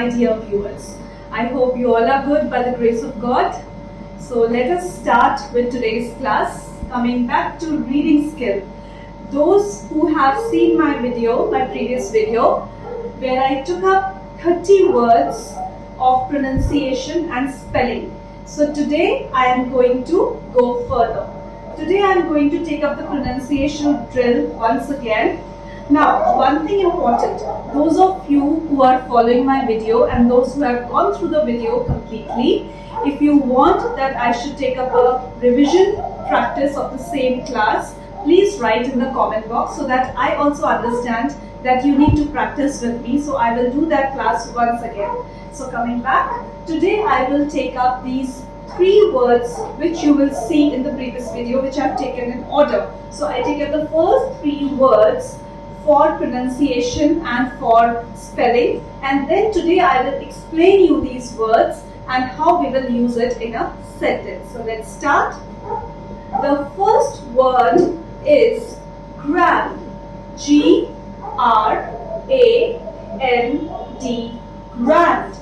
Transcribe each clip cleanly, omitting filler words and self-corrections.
my dear viewers. I hope you all are good by the grace of God. So let us start with today's class. Coming back to reading skill. Those who have seen my previous video, where I took up 30 words of pronunciation and spelling. So today I am going to go further. Today I am going to take up the pronunciation drill once again. Now, one thing important, those of you who are following my video and those who have gone through the video completely, if you want that I should take up a revision practice of the same class, please write in the comment box so that I also understand that you need to practice with me. So I will do that class once again. So coming back, today I will take up these 3 words which you will see in the previous video, which I have taken in order. So I take up the first 3 words for pronunciation and for spelling, and then today I will explain you these words and how we will use it in a sentence. So let's start. The first word is grand. G-R-A-N-D. Grand.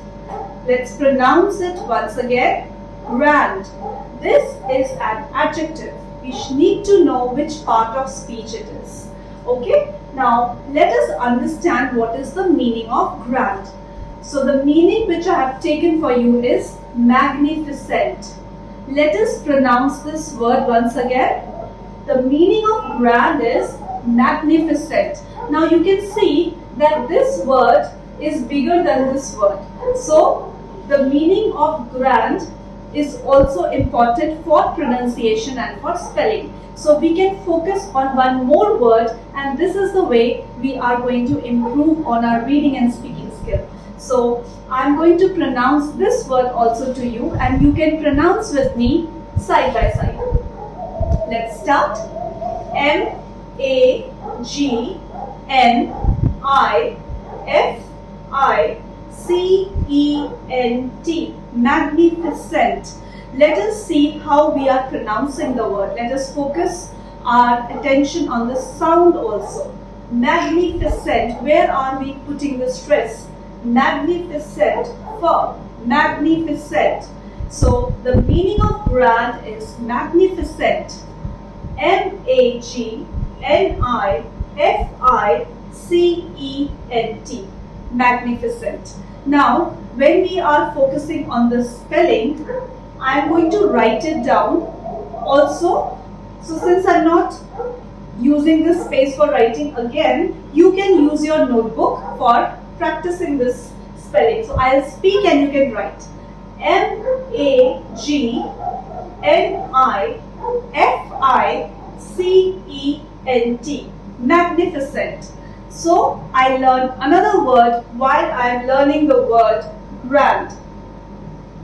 Let's pronounce it once again. Grand. This is an adjective. We need to know which part of speech it is. Okay? Now, let us understand what is the meaning of grand. So, the meaning which I have taken for you is magnificent. Let us pronounce this word once again. The meaning of grand is magnificent. Now, you can see that this word is bigger than this word. So, the meaning of grand is also important for pronunciation and for spelling. So we can focus on one more word, and this is the way we are going to improve on our reading and speaking skill. So I'm going to pronounce this word also to you, and you can pronounce with me side by side. Let's start. M-A-G-N-I-F-I-C-E-N-T. Magnificent. Let us see how we are pronouncing the word. Let us focus our attention on the sound also. Magnificent. Where are we putting the stress? Magnificent. For magnificent. So the meaning of grand is magnificent. M-A-G-N-I-F-I-C-E-N-T. Magnificent. Now, when we are focusing on the spelling, I am going to write it down also. So since I am not using this space for writing again, you can use your notebook for practicing this spelling. So I'll speak and you can write. M-A-G-N-I-F-I-C-E-N-T. Magnificent. So I learned another word while I am learning the word grand.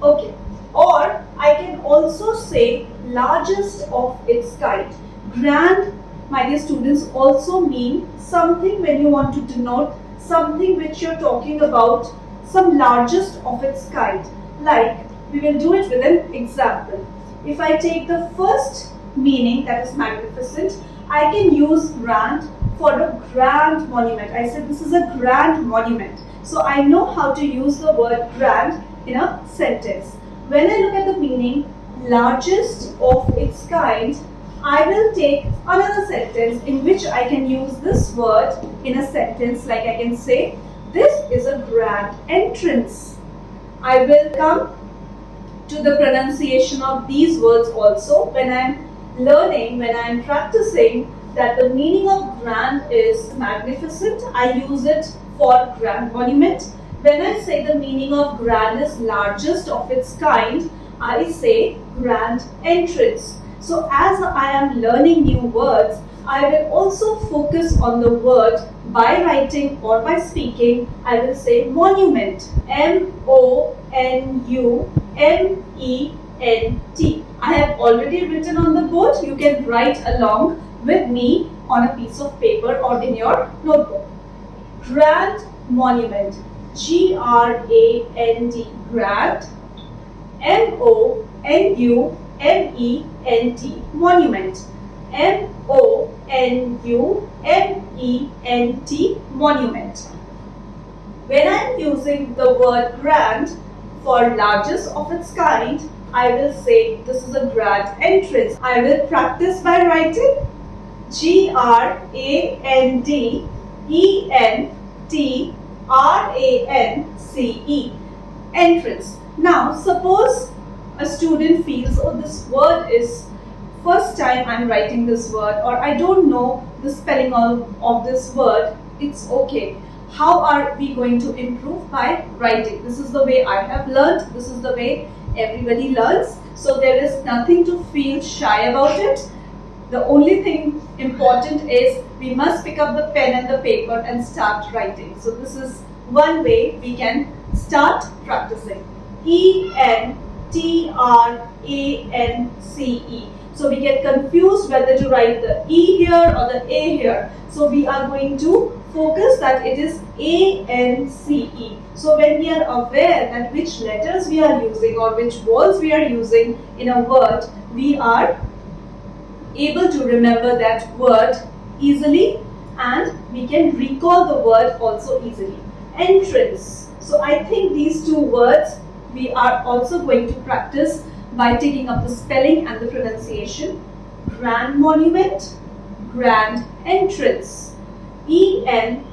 Okay. Or I can also say largest of its kind. Grand, my dear students, also mean something when you want to denote something which you're talking about, some largest of its kind. Like, we will do it with an example. If I take the first meaning, that is magnificent, I can use grand for a grand monument. I said this is a grand monument. So I know how to use the word grand in a sentence. When I look at the meaning, largest of its kind, I will take another sentence in which I can use this word in a sentence. Like I can say, this is a grand entrance. I will come to the pronunciation of these words also when I am learning, when I am practicing that the meaning of grand is magnificent. I use it for grand monument. When I say the meaning of grand is largest of its kind, I say grand entrance. So as I am learning new words, I will also focus on the word by writing or by speaking. I will say monument. M-O-N-U-M-E-N-T. I have already written on the board. You can write along with me on a piece of paper or in your notebook. Grand monument. G-R-A-N-D, grand. M-O-N-U-M-E-N-T, monument. M-O-N-U-M-E-N-T, monument. M-O-N-U-M-E-N-T, monument. M-O-N-U-M-E-N-T, monument. M-O-N-U-M-E-N-T, monument. M-O-N-U-M-E-N-T, monument. M-O-N-U-M-E-N-T, monument. When I am using the word grand for largest of its kind, I will say this is a grand entrance. I will practice by writing GRANDENTRANCE. Entrance. Now, suppose a student feels, oh, this word is first time I'm writing this word, or I don't know the spelling of this word. It's okay. How are we going to improve? By writing. This is the way I have learned. This is the way everybody learns. So there is nothing to feel shy about it. The only thing important is we must pick up the pen and the paper and start writing. So this is one way we can start practicing. ENTRANCE. So we get confused whether to write the E here or the A here. So we are going to focus that it is ANCE. So when we are aware that which letters we are using or which words we are using in a word, we are able to remember that word easily and we can recall the word also easily. Entrance. So I think these two words we are also going to practice by taking up the spelling and the pronunciation. Grand monument, grand entrance. ENTRANCE.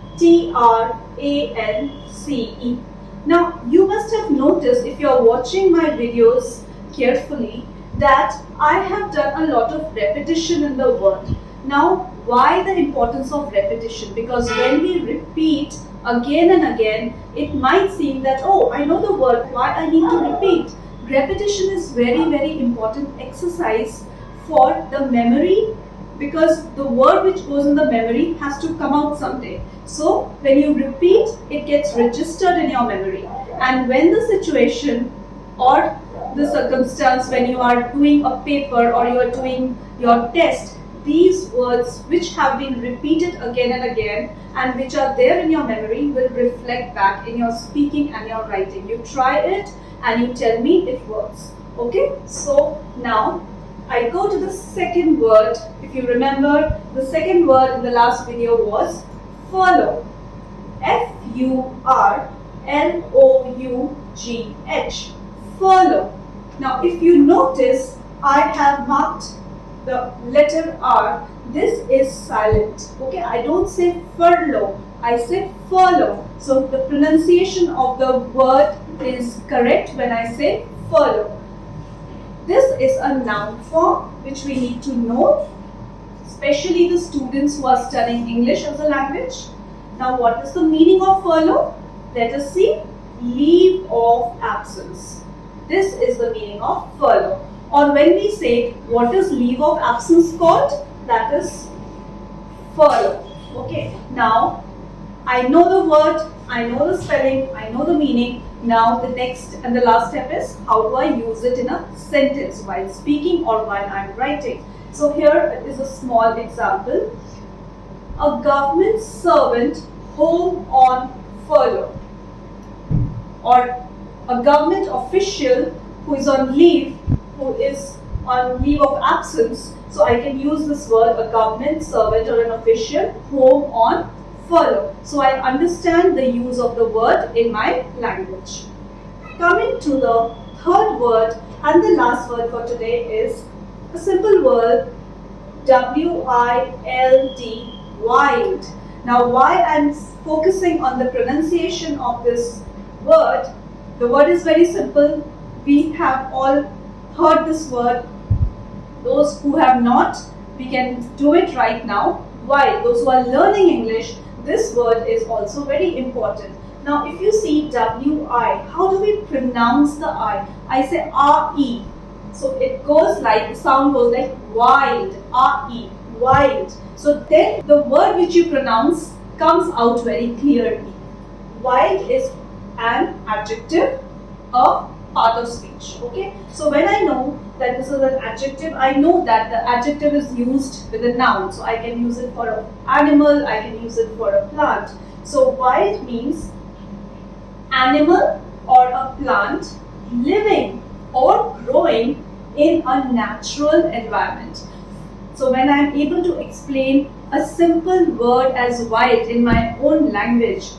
Now you must have noticed if you are watching my videos carefully that I have done a lot of repetition in the word. Now why the importance of repetition? Because when we repeat again and again, it might seem that, oh, I know the word, why I need to repeat? Repetition is very, very important exercise for the memory, because the word which goes in the memory has to come out someday. So when you repeat, it gets registered in your memory. And when the situation or the circumstance, when you are doing a paper or you are doing your test, these words which have been repeated again and again and which are there in your memory will reflect back in your speaking and your writing. You try it and you tell me it works. Okay, so now I go to the second word. If you remember, the second word in the last video was furlough. FURLOUGH. Furlough. Now if you notice, I have marked the letter R. This is silent. Okay, I don't say furlough, I say furlough. So the pronunciation of the word is correct when I say furlough. This is a noun form which we need to know, especially the students who are studying English as a language. Now what is the meaning of furlough? Let us see. Leave of absence. This is the meaning of furlough. Or when we say, what is leave of absence called? That is furlough. Okay, now I know the word, I know the spelling, I know the meaning. Now the next and the last step is, how do I use it in a sentence while speaking or while I am writing? So here is a small example. A government servant home on furlough. Or a government official who is on leave, who is on leave of absence. So I can use this word, a government servant or an official home on furlough. So I understand the use of the word in my language. Coming to the third word and the last word for today is a simple word, WILD, wild. Now why I'm focusing on the pronunciation of this word, the word is very simple. We have all heard this word. Those who have not, we can do it right now. While those who are learning English, this word is also very important. Now if you see WI, how do we pronounce the I? I say RE. So it goes like, the sound goes like wild, RE, wild. So then the word which you pronounce comes out very clearly. Wild is an adjective, a part of speech. Okay, so when I know that this is an adjective, I know that the adjective is used with a noun. So I can use it for an animal, I can use it for a plant. So wild means animal or a plant living or growing in a natural environment. So when I am able to explain a simple word as wild in my own language,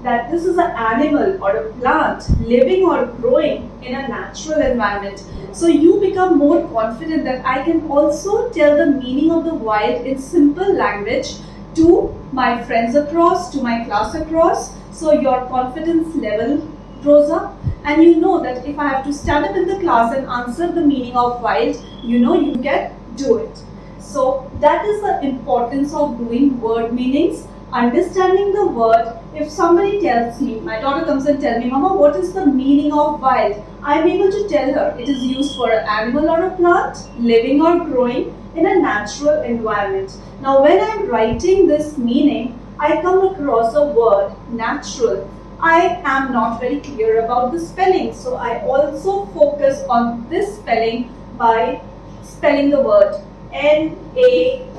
that this is an animal or a plant living or growing in a natural environment. So you become more confident that I can also tell the meaning of the wild in simple language to my friends across, to my class across. So your confidence level grows up, and you know that if I have to stand up in the class and answer the meaning of wild, you know you can do it. So that is the importance of doing word meanings, understanding the word. If somebody tells me, my daughter comes and tells me, Mama, what is the meaning of wild? I am able to tell her it is used for an animal or a plant, living or growing in a natural environment. Now when I am writing this meaning, I come across a word, natural. I am not very clear about the spelling, so I also focus on this spelling by spelling the word N-A-T-U-R-A-L,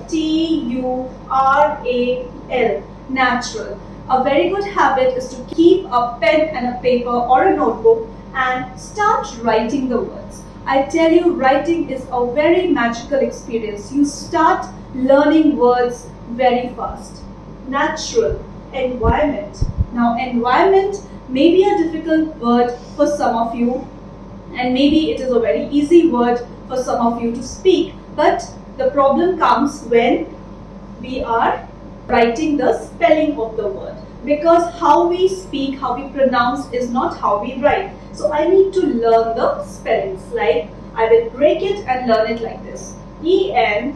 natural. A very good habit is to keep a pen and a paper or a notebook and start writing the words. I tell you, writing is a very magical experience. You start learning words very fast. Natural, environment. Now, environment may be a difficult word for some of you, and maybe it is a very easy word for some of you to speak, but the problem comes when we are writing the spelling of the word, because how we speak, how we pronounce is not how we write. So I need to learn the spellings. Like I will break it and learn it like this: E-N-V-I-R-O-N.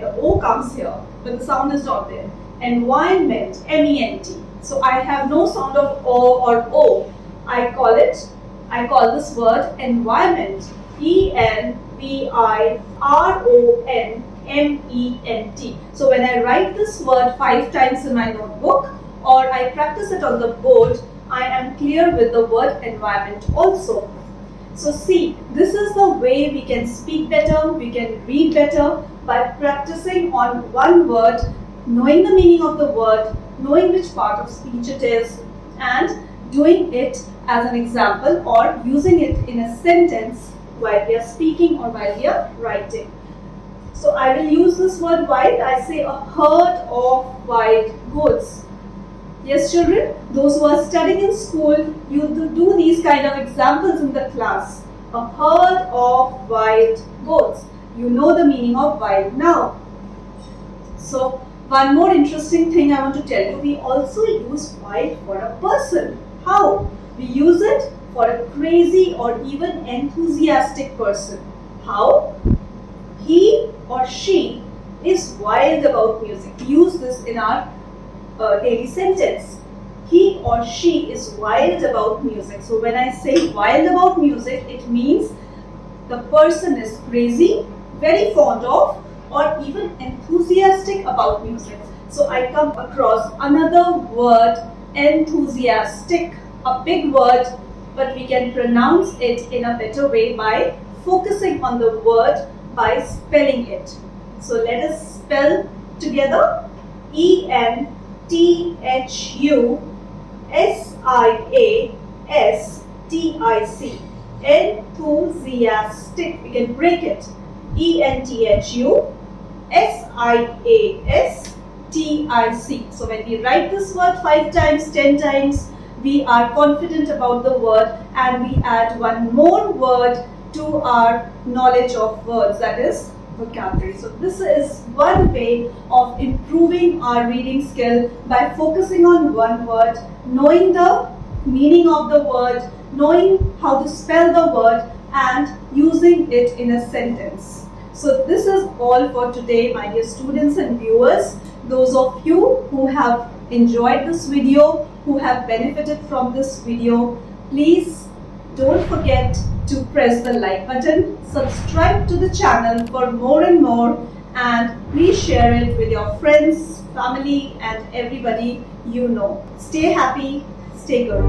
The O comes here, but the sound is not there. Environment, M-E-N-T. So I have no sound of O or O. I call this word environment. E-N-V-I-R-O-N-M-E-N-T. So when I write this word 5 times in my notebook, or I practice it on the board, I am clear with the word environment also. So see, this is the way we can speak better, we can read better by practicing on one word, knowing the meaning of the word, knowing which part of speech it is, and doing it as an example or using it in a sentence while we are speaking or while we are writing. So I will use this word wild. I say a herd of wild goats. Yes, children, those who are studying in school, you do these kind of examples in the class. A herd of wild goats. You know the meaning of wild now. So one more interesting thing I want to tell you, we also use wild for a person. How? We use it for a crazy or even enthusiastic person. How? He or she is wild about music. We use this in our daily sentence. He or she is wild about music. So when I say wild about music, it means the person is crazy, very fond of, or even enthusiastic about music. So I come across another word, enthusiastic, a big word, but we can pronounce it in a better way by focusing on the word, by spelling it. So let us spell together: E-N-T-H-U-S-I-A-S-T-I-C. Enthusiastic. We can break it. E-N-T-H-U-S-I-A-S-T-I-C. So when we write this word 5 times, 10 times, we are confident about the word, and we add one more word to our knowledge of words, that is vocabulary. So this is one way of improving our reading skill by focusing on one word, knowing the meaning of the word, knowing how to spell the word, and using it in a sentence. So this is all for today, my dear students and viewers. Those of you who have enjoyed this video, who have benefited from this video, please don't forget to press the like button, subscribe to the channel for more and more, and please share it with your friends, family, and everybody you know. Stay happy, stay good.